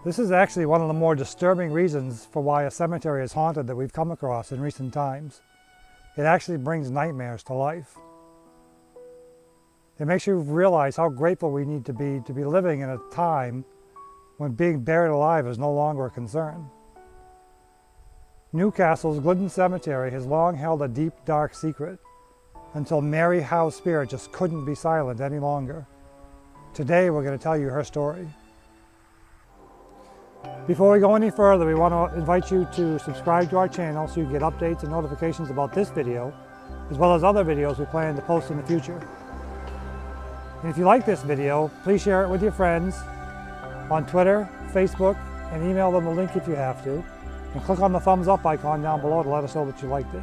This is actually one of the more disturbing reasons for why a cemetery is haunted that we've come across in recent times. It actually brings nightmares to life. It makes you realize how grateful we need to be living in a time when being buried alive is no longer a concern. Newcastle's Glidden Cemetery has long held a deep, dark secret until Mary Howe's spirit just couldn't be silent any longer. Today we're going to tell you her story. Before we go any further, we want to invite you to subscribe to our channel so you get updates and notifications about this video, as well as other videos we plan to post in the future. And if you like this video, please share it with your friends on Twitter, Facebook, and email them the link if you have to. And click on the thumbs up icon down below to let us know that you liked it.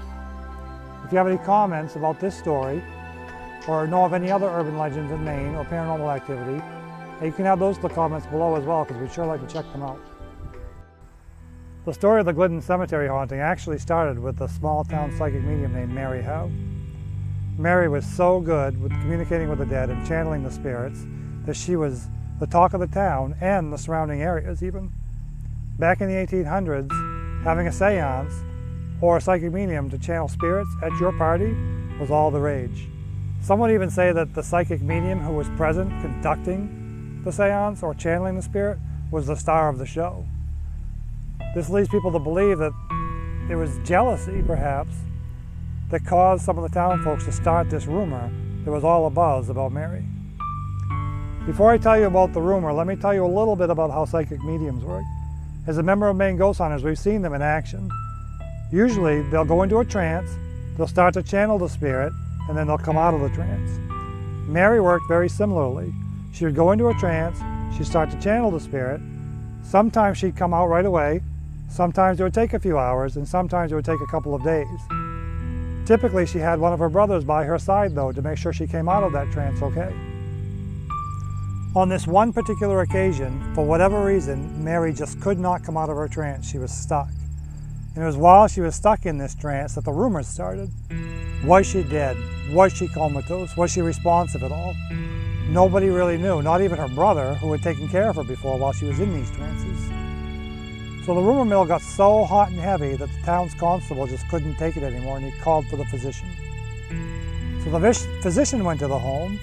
If you have any comments about this story, or know of any other urban legends in Maine or paranormal activity, you can add those to the comments below as well, because we'd sure like to check them out. The story of the Glidden Cemetery haunting actually started with a small town psychic medium named Mary Howe. Mary was so good with communicating with the dead and channeling the spirits that she was the talk of the town and the surrounding areas even. Back in the 1800s, having a seance or a psychic medium to channel spirits at your party was all the rage. Some would even say that the psychic medium who was present conducting the seance or channeling the spirit was the star of the show. This leads people to believe that it was jealousy, perhaps, that caused some of the town folks to start this rumor that was all abuzz about Mary. Before I tell you about the rumor, let me tell you a little bit about how psychic mediums work. As a member of Maine Ghost Hunters, we've seen them in action. Usually, they'll go into a trance, they'll start to channel the spirit, and then they'll come out of the trance. Mary worked very similarly. She would go into a trance, she'd start to channel the spirit. Sometimes she'd come out right away, sometimes it would take a few hours, and sometimes it would take a couple of days. Typically, she had one of her brothers by her side, though, to make sure she came out of that trance okay. On this one particular occasion, for whatever reason, Mary just could not come out of her trance. She was stuck. And it was while she was stuck in this trance that the rumors started. Was she dead? Was she comatose? Was she responsive at all? Nobody really knew, not even her brother, who had taken care of her before while she was in these trances. So the rumor mill got so hot and heavy that the town's constable just couldn't take it anymore, and he called for the physician. So the physician went to the home,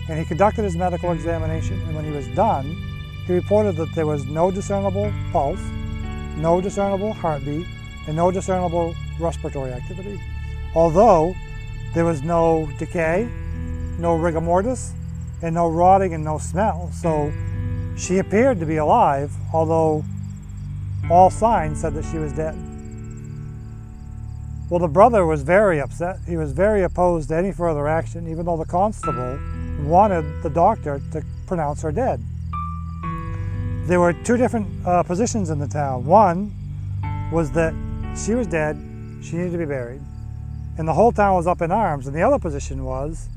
and he conducted his medical examination, and when he was done, he reported that there was no discernible pulse, no discernible heartbeat, and no discernible respiratory activity. Although there was no decay, no rigor mortis, and no rotting and no smell. So she appeared to be alive, although all signs said that she was dead. Well, the brother was very upset. He was very opposed to any further action, even though the constable wanted the doctor to pronounce her dead. There were two different positions in the town. One was that she was dead, she needed to be buried, and the whole town was up in arms. And the other position was,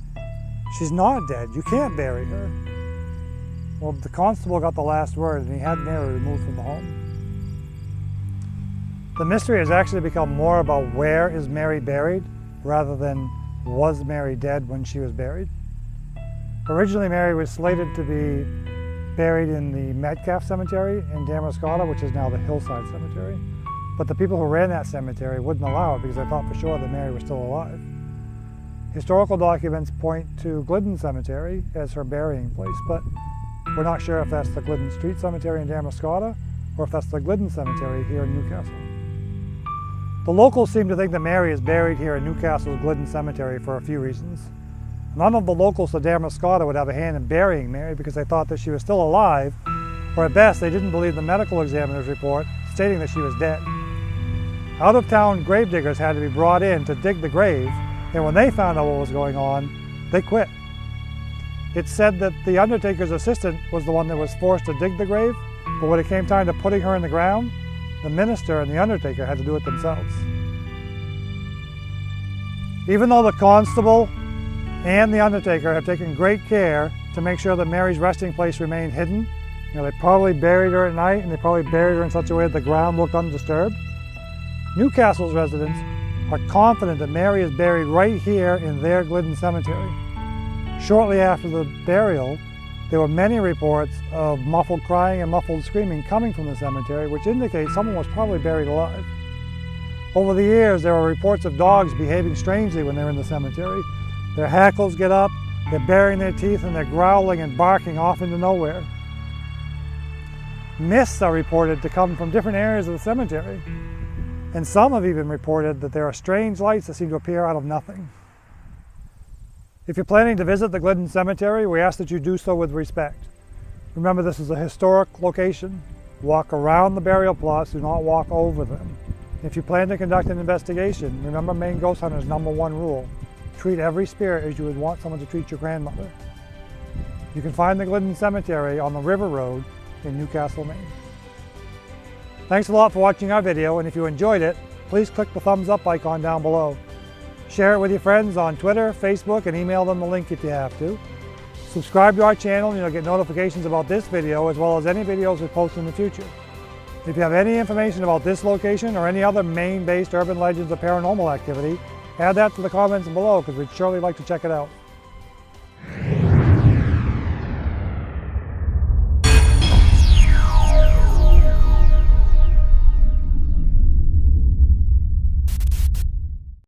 she's not dead, you can't bury her. Well, the constable got the last word, and he had Mary removed from the home. The mystery has actually become more about where is Mary buried, rather than was Mary dead when she was buried. Originally, Mary was slated to be buried in the Metcalf Cemetery in Damariscotta, which is now the Hillside Cemetery. But the people who ran that cemetery wouldn't allow it because they thought for sure that Mary was still alive. Historical documents point to Glidden Cemetery as her burying place, but we're not sure if that's the Glidden Street Cemetery in Damariscotta or if that's the Glidden Cemetery here in Newcastle. The locals seem to think that Mary is buried here in Newcastle's Glidden Cemetery for a few reasons. None of the locals to Damariscotta would have a hand in burying Mary because they thought that she was still alive, or at best they didn't believe the medical examiner's report stating that she was dead. Out-of-town gravediggers had to be brought in to dig the grave, and when they found out what was going on, they quit. It's said that the undertaker's assistant was the one that was forced to dig the grave, but when it came time to putting her in the ground, the minister and the undertaker had to do it themselves. Even though the constable and the undertaker have taken great care to make sure that Mary's resting place remained hidden, they probably buried her at night, and they probably buried her in such a way that the ground looked undisturbed. Newcastle's residents are confident that Mary is buried right here in their Glidden Cemetery. Shortly after the burial, There were many reports of muffled crying and muffled screaming coming from the cemetery, which indicates someone was probably buried alive. Over the years, there were reports of dogs behaving strangely when they're in the cemetery. Their hackles get up, they're baring their teeth, and they're growling and barking off into nowhere. Mists are reported to come from different areas of the cemetery, and some have even reported that there are strange lights that seem to appear out of nothing. If you're planning to visit the Glidden Cemetery, we ask that you do so with respect. Remember, this is a historic location. Walk around the burial plots, do not walk over them. If you plan to conduct an investigation, remember Maine Ghost Hunter's #1 rule. Treat every spirit as you would want someone to treat your grandmother. You can find the Glidden Cemetery on the River Road in Newcastle, Maine. Thanks a lot for watching our video, and if you enjoyed it, please click the thumbs up icon down below. Share it with your friends on Twitter, Facebook, and email them the link if you have to. Subscribe to our channel and you'll get notifications about this video as well as any videos we post in the future. If you have any information about this location or any other Maine-based urban legends or paranormal activity, add that to the comments below because we'd surely like to check it out.